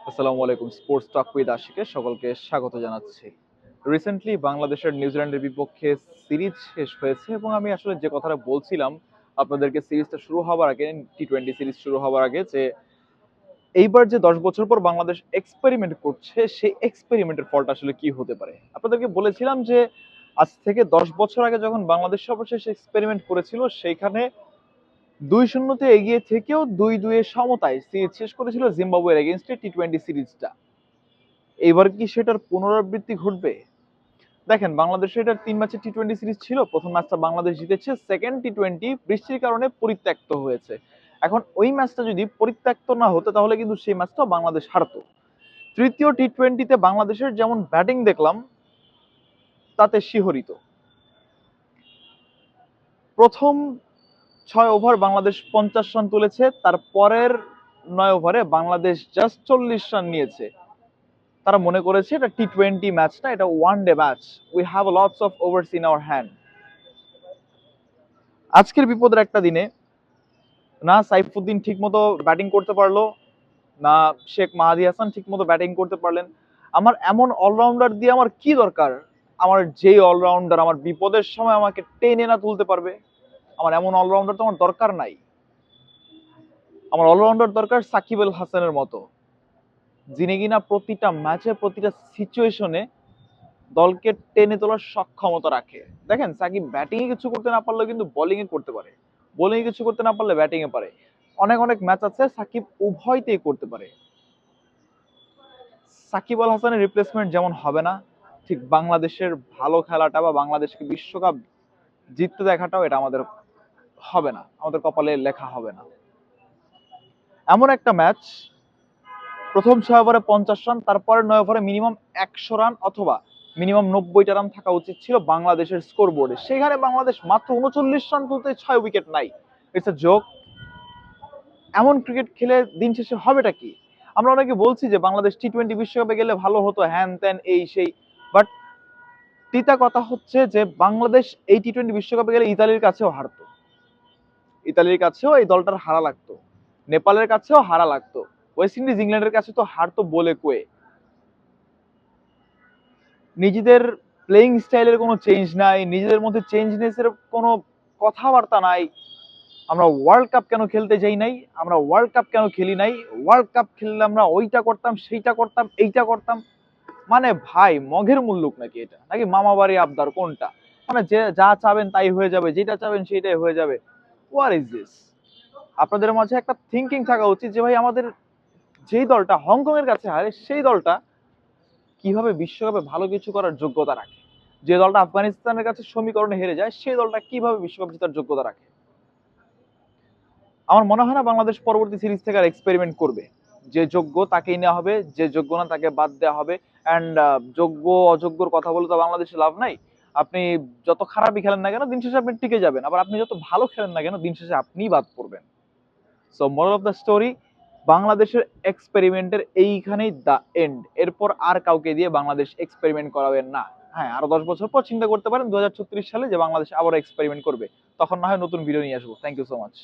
আসসালামু আলাইকুম। Sports talk with আশিকে সকলকে স্বাগত জানাচ্ছি। রিসেন্টলি বাংলাদেশের নিউজিল্যান্ডের বিপক্ষে সিরিজ শেষ হয়েছে এবং আমি আসলে যে কথাটা বলছিলাম আপনাদেরকে সিরিজটা শুরু হওয়ার আগে, টি-20 সিরিজ শুরু হওয়ার আগে, যে এইবার যে 10 বছর পর বাংলাদেশ এক্সপেরিমেন্ট করছে সেই এক্সপেরিমেন্টের ফলটা আসলে কি হতে পারে। আপনাদেরকে বলেছিলাম যে আজ থেকে 10 বছর আগে যখন বাংলাদেশ সর্বশেষ এক্সপেরিমেন্ট করেছিল সেইখানে 2-0 এগিয়ে থেকেও 2-2 সমতায় সিরিজ শেষ করেছিল জিম্বাবুয়ের এগেইনস্টে টি-20 সিরিজটা। এবার কি সেটার পুনরাবৃত্তি ঘটবে? দেখেন, বাংলাদেশের এটার 3 ম্যাচের টি-20 সিরিজ ছিল। প্রথম ম্যাচটা বাংলাদেশ জিতেছে, সেকেন্ড টি-20 বৃষ্টির কারণে পরিত্যক্ত হয়েছে। এখন ওই ম্যাচটা যদি পরিত্যক্ত না হতো তাহলে কিন্তু সেই ম্যাচটা বাংলাদেশ হারতো। তৃতীয় টি-20তে বাংলাদেশের যেমন ব্যাটিং দেখলাম তাতে শিহরিত। প্রথম 6 ওভার বাংলাদেশ 50 রান তুলেছে, তার পরের 9 ওভারে বাংলাদেশ জাস্ট 40 রান নিয়েছে। তারা মনে করেছে এটা টি-20 ম্যাচ না, এটা one day match, we have lots of overs in our hand. আজকের বিপদের একটা দিনে না সাইফুদ্দিন ঠিকমতো ব্যাটিং করতে পারলো, না শেখ মাহাদি হাসান ঠিকমতো ব্যাটিং করতে পারলেন। আমার এমন অলরাউন্ডার দিয়ে আমার কি দরকার? আমার যেই অলরাউন্ডার আমার বিপদের সময় আমাকে টেনে না তুলতে পারবে, আমার এমন অলরাউন্ডার তো আমার দরকার নাই। আমার অলরাউন্ডার দরকার সাকিব আল হাসানের মতো, যিনি কিনা প্রতিটা ম্যাচে প্রতিটা সিচুয়েশনে দলকে টেনে তোলার সক্ষমতা রাখে। দেখেন, সাকিব ব্যাটিং এ কিছু করতে না পারলেও কিন্তু বোলিং এ করতে পারে, বোলিং এ কিছু করতে না পারলে ব্যাটিং এ পারে। অনেক অনেক ম্যাচ আছে সাকিব উভয়তেই করতে পারে। সাকিব আল হাসানের রিপ্লেসমেন্ট যেমন হবে না, ঠিক বাংলাদেশের ভালো খেলাটা বা বাংলাদেশকে বিশ্বকাপ জিততে দেখাটাও এটা আমাদের হবে না, আমাদের কপালে লেখা হবে না। এমন একটা ম্যাচ, প্রথম 6 ওভারে 50 রান, তারপরে 9 ওভারে মিনিমাম 100 রান অথবা মিনিমাম 90টা রান থাকা উচিত ছিল বাংলাদেশের স্কোর বোর্ডে। সেখানে বাংলাদেশ মাত্র 39 রান তুলতে 6 উইকেট নাই। It's a joke. এমন ক্রিকেট খেলে দিন শেষে হবেটা কি? আমরা অনেকে বলছি যে বাংলাদেশ টি-20 বিশ্বকাপে গেলে ভালো হতো, হ্যান ত্যান এই সেই, বাট তিতা কথা হচ্ছে যে বাংলাদেশ এই টি-20 বিশ্বকাপে গেলে ইতালির কাছেও হারতো, ইতালির কাছেও এই দলটার হারা লাগতো, নেপালের কাছেও হারা লাগতো, ওয়েস্ট ইন্ডিজ ইংল্যান্ডের কাছে তো হারতো বলে কয়ে। নিজেদের প্লেইং স্টাইলের কোনো চেঞ্জ নাই, নিজেদের মধ্যে চেঞ্জনেসের কোনো কথাবার্তা নাই। আমরা ওয়ার্ল্ড কাপ কেন খেলতে যাই নাই, আমরা ওয়ার্ল্ড কাপ কেন খেলি নাই, ওয়ার্ল্ড কাপ খেললে আমরা ওইটা করতাম সেইটা করতাম এইটা করতাম। মানে ভাই, মগের মুল্লুক নাকি এটা, নাকি মামা বাড়ি আবদার, কোনটা? মানে যে যা চাবেন তাই হয়ে যাবে, যেটা চাবেন সেটাই হয়ে যাবে। What is this? আপনাদের মাঝে একটা থিঙ্কিং থাকা উচিত যে ভাই, আমাদের যেই দলটা হংকং এর কাছে হারে সেই দলটা কিভাবে বিশ্বকাপে ভালো কিছু করার যোগ্যতা রাখে। যে দলটা আফগানিস্তানের কাছে সমীকরণে হেরে যায় সেই দলটা কিভাবে বিশ্বকাপ জেতার যোগ্যতা রাখে। আমার মনে হয় না বাংলাদেশ পরবর্তী সিরিজ থেকে আর এক্সপেরিমেন্ট করবে। যে যোগ্য তাকেই নেওয়া হবে, যে যোগ্য না তাকে বাদ দেওয়া হবে। অ্যান্ড যোগ্য অযোগ্যর কথা বলে তো বাংলাদেশে লাভ নাই। আপনি যত খারাপই খেলেন না কেন দিন শেষে আপনি টিকে যাবেন, আবার আপনি যত ভালো খেলেন না কেন দিন শেষে আপনিই বাদ পড়বেন। So moral of the story, বাংলাদেশের এক্সপেরিমেন্টের এইখানেই দ্য এন্ড। এরপর আর কাউকে দিয়ে বাংলাদেশ এক্সপেরিমেন্ট করাবেন না। হ্যাঁ, আরো 10 বছর পর চিন্তা করতে পারেন 2036 সালে যে বাংলাদেশ আবার এক্সপেরিমেন্ট করবে, তখন না হয় নতুন ভিডিও নিয়ে আসবো। Thank you so much.